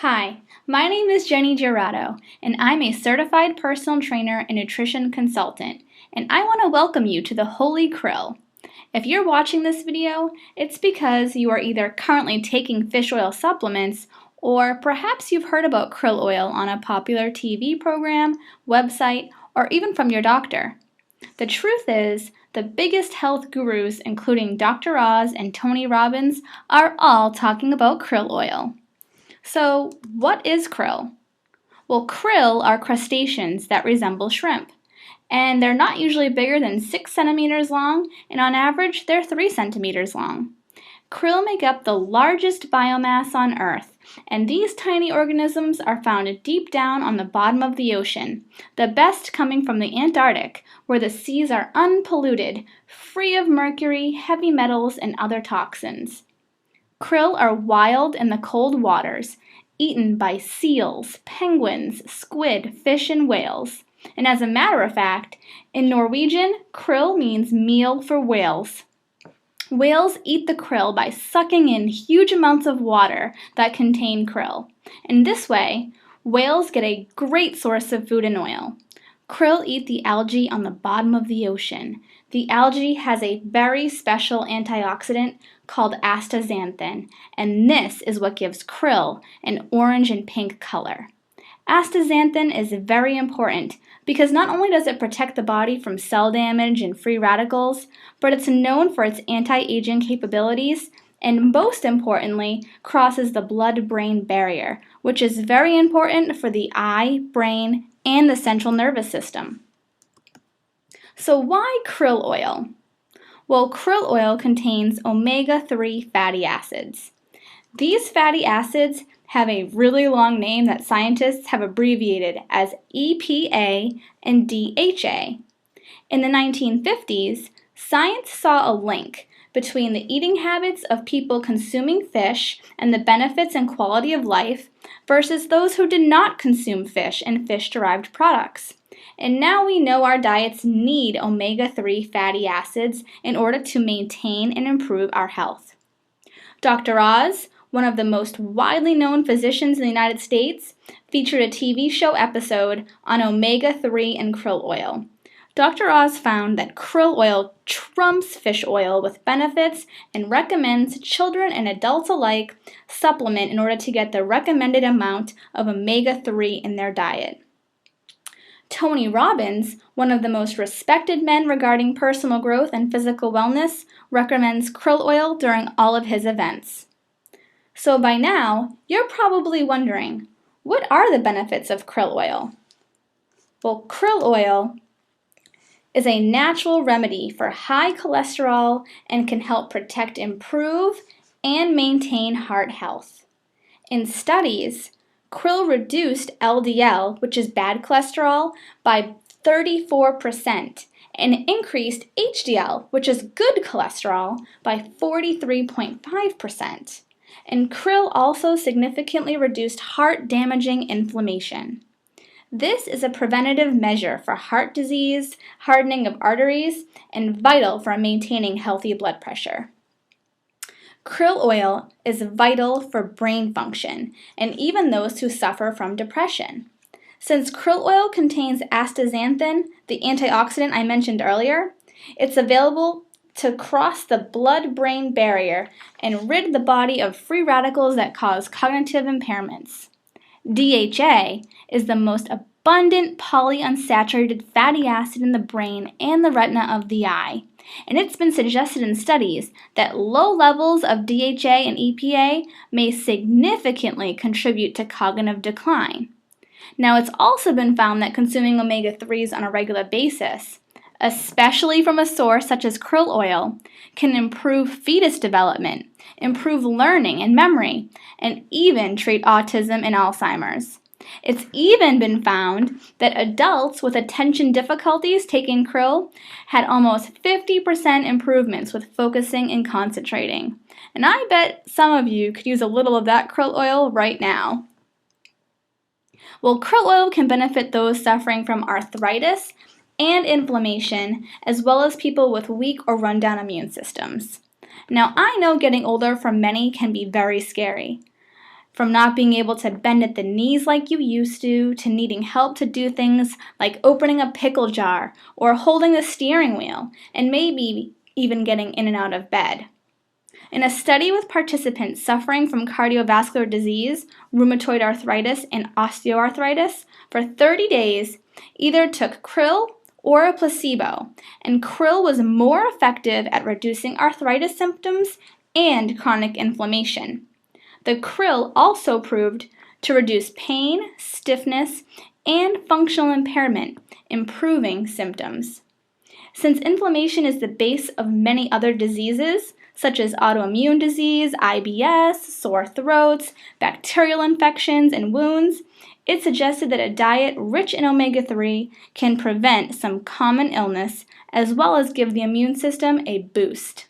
Hi, my name is Jenny Girado, and I'm a certified personal trainer and nutrition consultant, and I want to welcome you to the Holy Krill. If you're watching this video, it's because you are either currently taking fish oil supplements or perhaps you've heard about krill oil on a popular TV program, website, or even from your doctor. The truth is, the biggest health gurus, including Dr. Oz and Tony Robbins, are all talking about krill oil. So, what is krill? Well, krill are crustaceans that resemble shrimp, and they're not usually bigger than 6 centimeters long, and on average, they're 3 centimeters long. Krill make up the largest biomass on Earth, and these tiny organisms are found deep down on the bottom of the ocean, the best coming from the Antarctic, where the seas are unpolluted, free of mercury, heavy metals, and other toxins. Krill are wild in the cold waters, eaten by seals, penguins, squid, fish, and whales. And as a matter of fact, in Norwegian, krill means meal for whales. Whales eat the krill by sucking in huge amounts of water that contain krill. In this way, whales get a great source of food and oil. Krill eat the algae on the bottom of the ocean. The algae has a very special antioxidant called astaxanthin, and this is what gives krill an orange and pink color. Astaxanthin is very important because not only does it protect the body from cell damage and free radicals, but it's known for its anti-aging capabilities and most importantly, crosses the blood-brain barrier, which is very important for the eye, brain, and the central nervous system. So why krill oil? Well, krill oil contains omega-3 fatty acids. These fatty acids have a really long name that scientists have abbreviated as EPA and DHA. In the 1950s, science saw a link between the eating habits of people consuming fish and the benefits and quality of life versus those who did not consume fish and fish-derived products. And now we know our diets need omega-3 fatty acids in order to maintain and improve our health. Dr. Oz, one of the most widely known physicians in the United States, featured a TV show episode on omega-3 and krill oil. Dr. Oz found that krill oil trumps fish oil with benefits and recommends children and adults alike supplement in order to get the recommended amount of omega-3 in their diet. Tony Robbins, one of the most respected men regarding personal growth and physical wellness, recommends krill oil during all of his events. So by now, you're probably wondering, what are the benefits of krill oil? Well, krill oil is a natural remedy for high cholesterol and can help protect, improve, and maintain heart health. In studies, krill reduced LDL, which is bad cholesterol, by 34% and increased HDL, which is good cholesterol, by 43.5%. And krill also significantly reduced heart-damaging inflammation. This is a preventative measure for heart disease, hardening of arteries, and vital for maintaining healthy blood pressure. Krill oil is vital for brain function and even those who suffer from depression. Since krill oil contains astaxanthin, the antioxidant I mentioned earlier, it's available to cross the blood-brain barrier and rid the body of free radicals that cause cognitive impairments. DHA is the most abundant polyunsaturated fatty acid in the brain and the retina of the eye, and it's been suggested in studies that low levels of DHA and EPA may significantly contribute to cognitive decline. Now, it's also been found that consuming omega-3s on a regular basis, especially from a source such as krill oil, can improve fetus development, improve learning and memory, and even treat autism and Alzheimer's. It's even been found that adults with attention difficulties taking krill had almost 50% improvements with focusing and concentrating. And I bet some of you could use a little of that krill oil right now. Well, krill oil can benefit those suffering from arthritis and inflammation, as well as people with weak or rundown immune systems. Now, I know getting older for many can be very scary. from not being able to bend at the knees like you used to needing help to do things like opening a pickle jar or holding the steering wheel, and maybe even getting in and out of bed. In a study with participants suffering from cardiovascular disease, rheumatoid arthritis, and osteoarthritis, for 30 days, either took krill or a placebo, and krill was more effective at reducing arthritis symptoms and chronic inflammation. The krill also proved to reduce pain, stiffness, and functional impairment, improving symptoms. Since inflammation is the base of many other diseases, such as autoimmune disease, IBS, sore throats, bacterial infections, and wounds, it suggested that a diet rich in omega-3 can prevent some common illness as well as give the immune system a boost.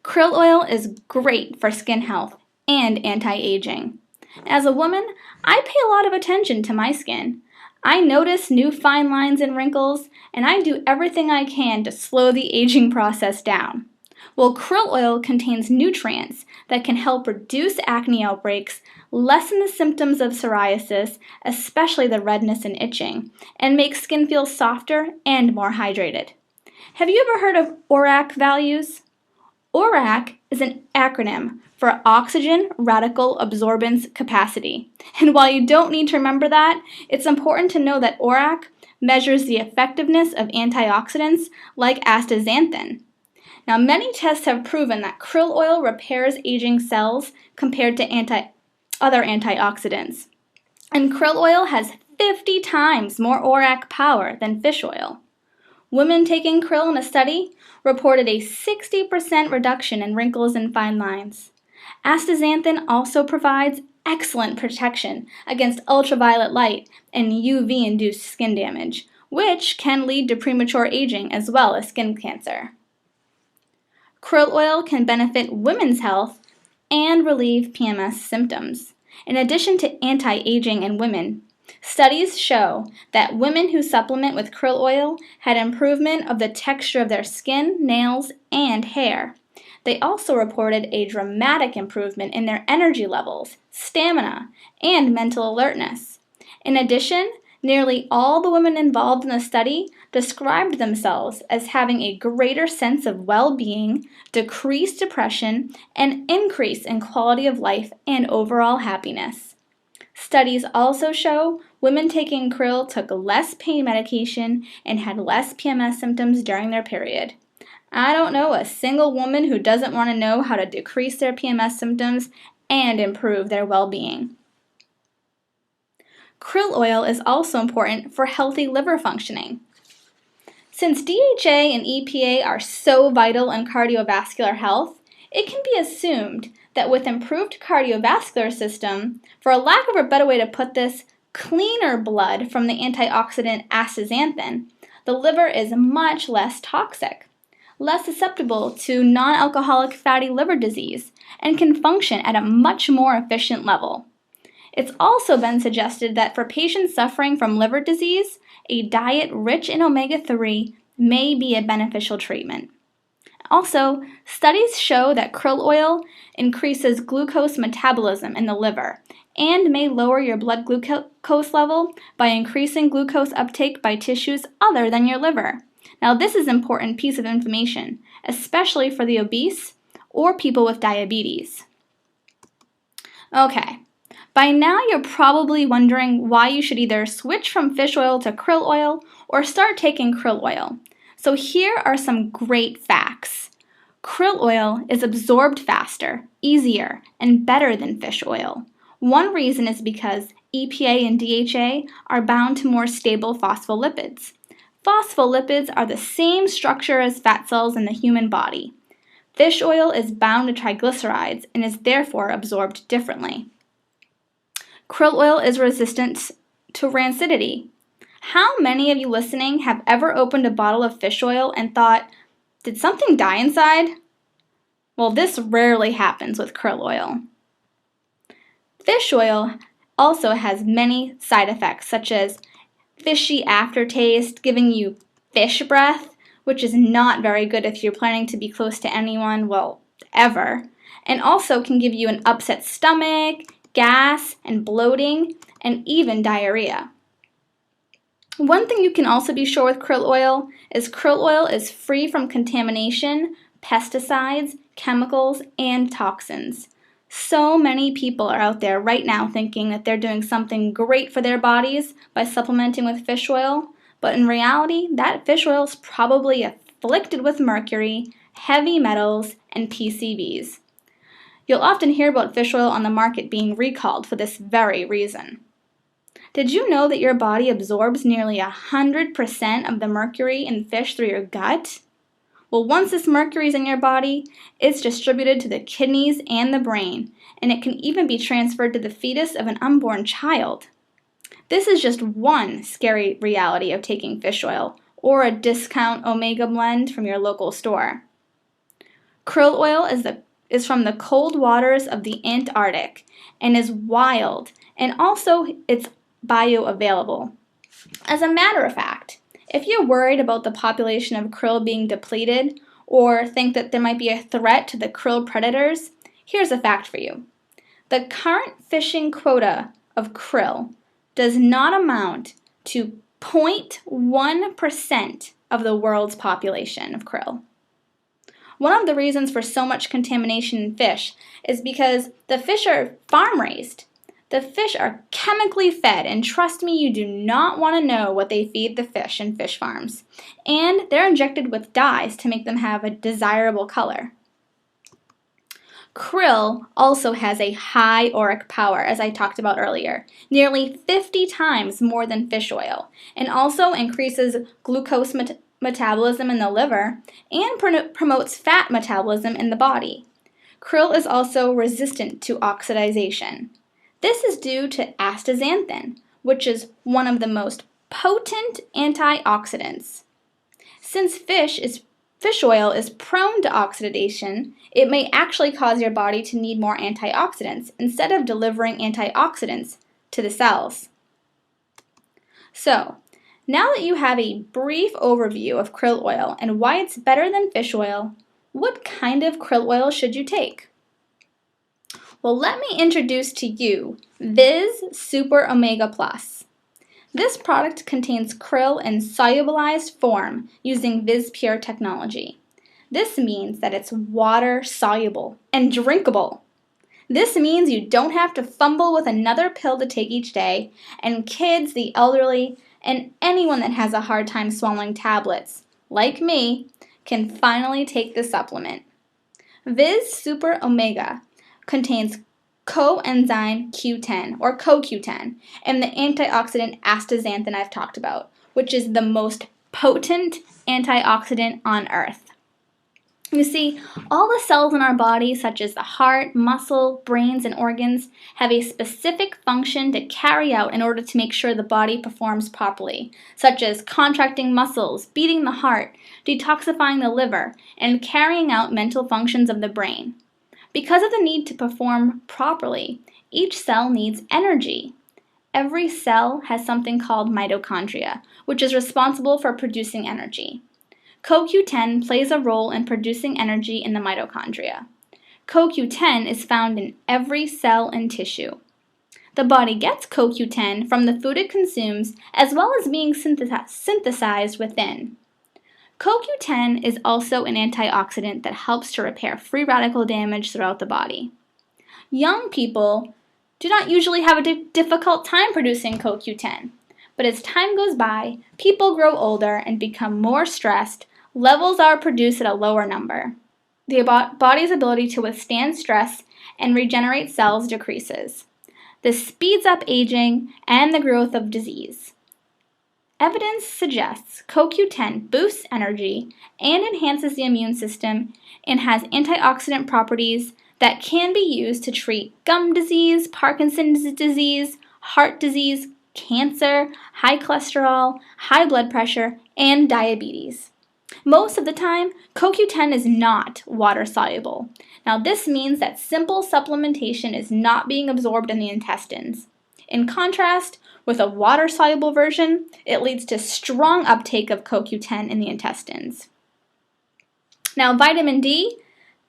Krill oil is great for skin health and anti-aging. As a woman, I pay a lot of attention to my skin. I notice new fine lines and wrinkles, and I do everything I can to slow the aging process down. Well, krill oil contains nutrients that can help reduce acne outbreaks, lessen the symptoms of psoriasis, especially the redness and itching, and make skin feel softer and more hydrated. Have you ever heard of ORAC values? ORAC is an acronym for Oxygen Radical Absorbance Capacity. And while you don't need to remember that, it's important to know that ORAC measures the effectiveness of antioxidants like astaxanthin. Now, many tests have proven that krill oil repairs aging cells compared to other antioxidants. And krill oil has 50 times more ORAC power than fish oil. Women taking krill in a study reported a 60% reduction in wrinkles and fine lines. Astaxanthin also provides excellent protection against ultraviolet light and UV-induced skin damage, which can lead to premature aging as well as skin cancer. Krill oil can benefit women's health and relieve PMS symptoms. In addition to anti-aging in women, studies show that women who supplement with krill oil had improvement of the texture of their skin, nails, and hair. They also reported a dramatic improvement in their energy levels, stamina, and mental alertness. In addition, nearly all the women involved in the study described themselves as having a greater sense of well-being, decreased depression, and increase in quality of life and overall happiness. Studies also show women taking krill took less pain medication and had less PMS symptoms during their period. I don't know a single woman who doesn't want to know how to decrease their PMS symptoms and improve their well-being. Krill oil is also important for healthy liver functioning. Since DHA and EPA are so vital in cardiovascular health, it can be assumed that with improved cardiovascular system, for a lack of a better way to put this, cleaner blood from the antioxidant astaxanthin, the liver is much less toxic, less susceptible to non-alcoholic fatty liver disease, and can function at a much more efficient level. It's also been suggested that for patients suffering from liver disease, a diet rich in omega-3 may be a beneficial treatment. Also, studies show that krill oil increases glucose metabolism in the liver and may lower your blood glucose level by increasing glucose uptake by tissues other than your liver. Now, this is an important piece of information, especially for the obese or people with diabetes. Okay. By now, you're probably wondering why you should either switch from fish oil to krill oil or start taking krill oil. So here are some great facts. Krill oil is absorbed faster, easier, and better than fish oil. One reason is because EPA and DHA are bound to more stable phospholipids. Phospholipids are the same structure as fat cells in the human body. Fish oil is bound to triglycerides and is therefore absorbed differently. Krill oil is resistant to rancidity. How many of you listening have ever opened a bottle of fish oil and thought, did something die inside? Well, this rarely happens with krill oil. Fish oil also has many side effects, such as fishy aftertaste, giving you fish breath, which is not very good if you're planning to be close to anyone, well, ever, and also can give you an upset stomach, gas, and bloating, and even diarrhea. One thing you can also be sure with krill oil is free from contamination, pesticides, chemicals, and toxins. So many people are out there right now thinking that they're doing something great for their bodies by supplementing with fish oil, but in reality, that fish oil is probably afflicted with mercury, heavy metals, and PCBs. You'll often hear about fish oil on the market being recalled for this very reason. Did you know that your body absorbs nearly 100% of the mercury in fish through your gut? Well, once this mercury is in your body, it's distributed to the kidneys and the brain, and it can even be transferred to the fetus of an unborn child. This is just one scary reality of taking fish oil or a discount omega blend from your local store. Krill oil is from the cold waters of the Antarctic and is wild, and also it's bioavailable. As a matter of fact, if you're worried about the population of krill being depleted or think that there might be a threat to the krill predators, here's a fact for you. The current fishing quota of krill does not amount to 0.1% of the world's population of krill. One of the reasons for so much contamination in fish is because the fish are farm raised. The fish are chemically fed, and trust me, you do not want to know what they feed the fish in fish farms. And they're injected with dyes to make them have a desirable color. Krill also has a high auric power, as I talked about earlier, nearly 50 times more than fish oil, and also increases glucose metabolism in the liver and promotes fat metabolism in the body. Krill is also resistant to oxidation. This is due to astaxanthin, which is one of the most potent antioxidants. Since fish oil is prone to oxidation, it may actually cause your body to need more antioxidants instead of delivering antioxidants to the cells. So, now that you have a brief overview of krill oil and why it's better than fish oil, what kind of krill oil should you take? Well, let me introduce to you Viz Super Omega Plus. This product contains krill in solubilized form using Viz Pure technology. This means that it's water soluble and drinkable. This means you don't have to fumble with another pill to take each day, and kids, the elderly, and anyone that has a hard time swallowing tablets, like me, can finally take this supplement. Viz Super Omega contains coenzyme Q10 or CoQ10 and the antioxidant astaxanthin I've talked about, which is the most potent antioxidant on earth. You see, all the cells in our body, such as the heart, muscle, brains, and organs, have a specific function to carry out in order to make sure the body performs properly, such as contracting muscles, beating the heart, detoxifying the liver, and carrying out mental functions of the brain. Because of the need to perform properly, each cell needs energy. Every cell has something called mitochondria, which is responsible for producing energy. CoQ10 plays a role in producing energy in the mitochondria. CoQ10 is found in every cell and tissue. The body gets CoQ10 from the food it consumes as well as being synthesized within. CoQ10 is also an antioxidant that helps to repair free radical damage throughout the body. Young people do not usually have a difficult time producing CoQ10, but as time goes by, people grow older and become more stressed, levels are produced at a lower number. The body's ability to withstand stress and regenerate cells decreases. This speeds up aging and the growth of disease. Evidence suggests CoQ10 boosts energy and enhances the immune system and has antioxidant properties that can be used to treat gum disease, Parkinson's disease, heart disease, cancer, high cholesterol, high blood pressure, and diabetes. Most of the time, CoQ10 is not water soluble. Now, this means that simple supplementation is not being absorbed in the intestines. In contrast, with a water-soluble version, it leads to strong uptake of CoQ10 in the intestines. Now, vitamin D,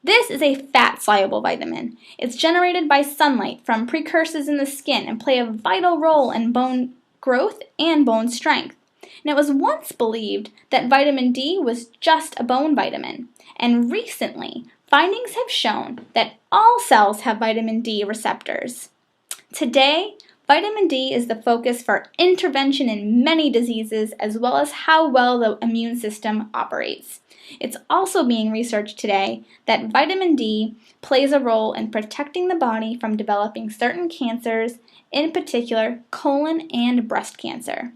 This is a fat-soluble vitamin. It's generated by sunlight from precursors in the skin and play a vital role in bone growth and bone strength. And it was once believed that vitamin D was just a bone vitamin, and recently findings have shown that all cells have vitamin D receptors. Today, vitamin D is the focus for intervention in many diseases as well as how well the immune system operates. It's also being researched today that vitamin D plays a role in protecting the body from developing certain cancers, in particular colon and breast cancer.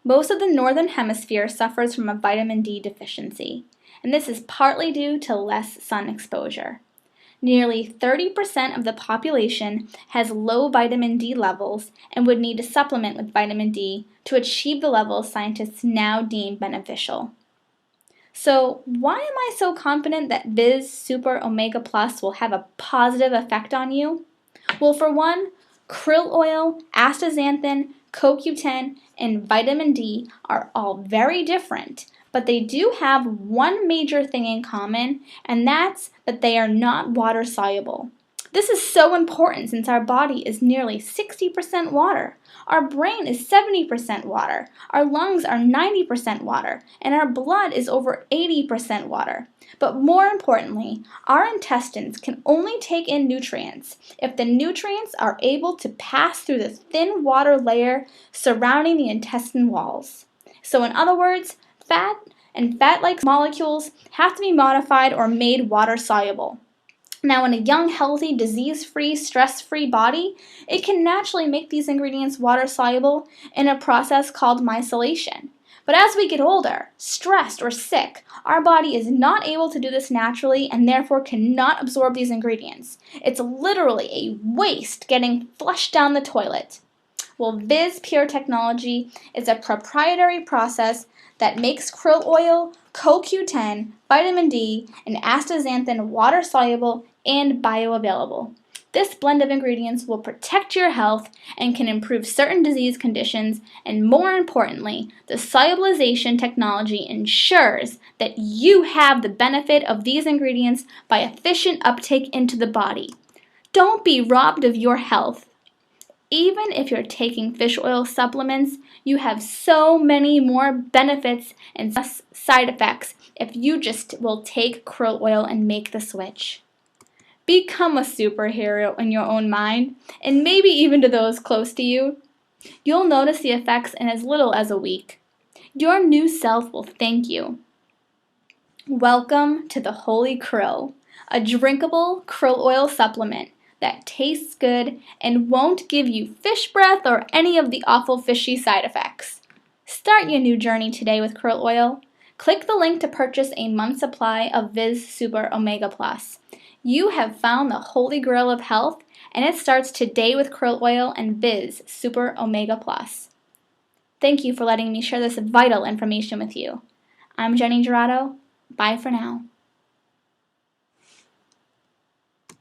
Most of the northern hemisphere suffers from a vitamin D deficiency, and this is partly due to less sun exposure. Nearly 30% of the population has low vitamin D levels and would need to supplement with vitamin D to achieve the levels scientists now deem beneficial. So, why am I so confident that Viz Super Omega Plus will have a positive effect on you? Well, for one, krill oil, astaxanthin, CoQ10, and vitamin D are all very different, but they do have one major thing in common, and that's that they are not water soluble. This is so important since our body is nearly 60% water. Our brain is 70% water, our lungs are 90% water, and our blood is over 80% water. But more importantly, our intestines can only take in nutrients if the nutrients are able to pass through the thin water layer surrounding the intestine walls. So in other words, fat and fat-like molecules have to be modified or made water soluble. Now, in a young, healthy, disease-free, stress-free body, it can naturally make these ingredients water-soluble in a process called micellation. But as we get older, stressed, or sick, our body is not able to do this naturally and therefore cannot absorb these ingredients. It's literally a waste getting flushed down the toilet. Well, Viz Pure Technology is a proprietary process that makes krill oil, CoQ10, vitamin D, and astaxanthin water-soluble and bioavailable. This blend of ingredients will protect your health and can improve certain disease conditions, and more importantly, the solubilization technology ensures that you have the benefit of these ingredients by efficient uptake into the body. Don't be robbed of your health. Even if you're taking fish oil supplements, you have so many more benefits and less side effects if you just will take krill oil and make the switch. Become a superhero in your own mind, and maybe even to those close to you. You'll notice the effects in as little as a week. Your new self will thank you. Welcome to the Holy Krill, a drinkable krill oil supplement that tastes good and won't give you fish breath or any of the awful fishy side effects. Start your new journey today with krill oil. Click the link to purchase a month's supply of Viz Super Omega Plus. You have found the holy grail of health, and it starts today with krill oil and Viz Super Omega Plus. Thank you for letting me share this vital information with you. I'm Jenny Gerardo. Bye for now.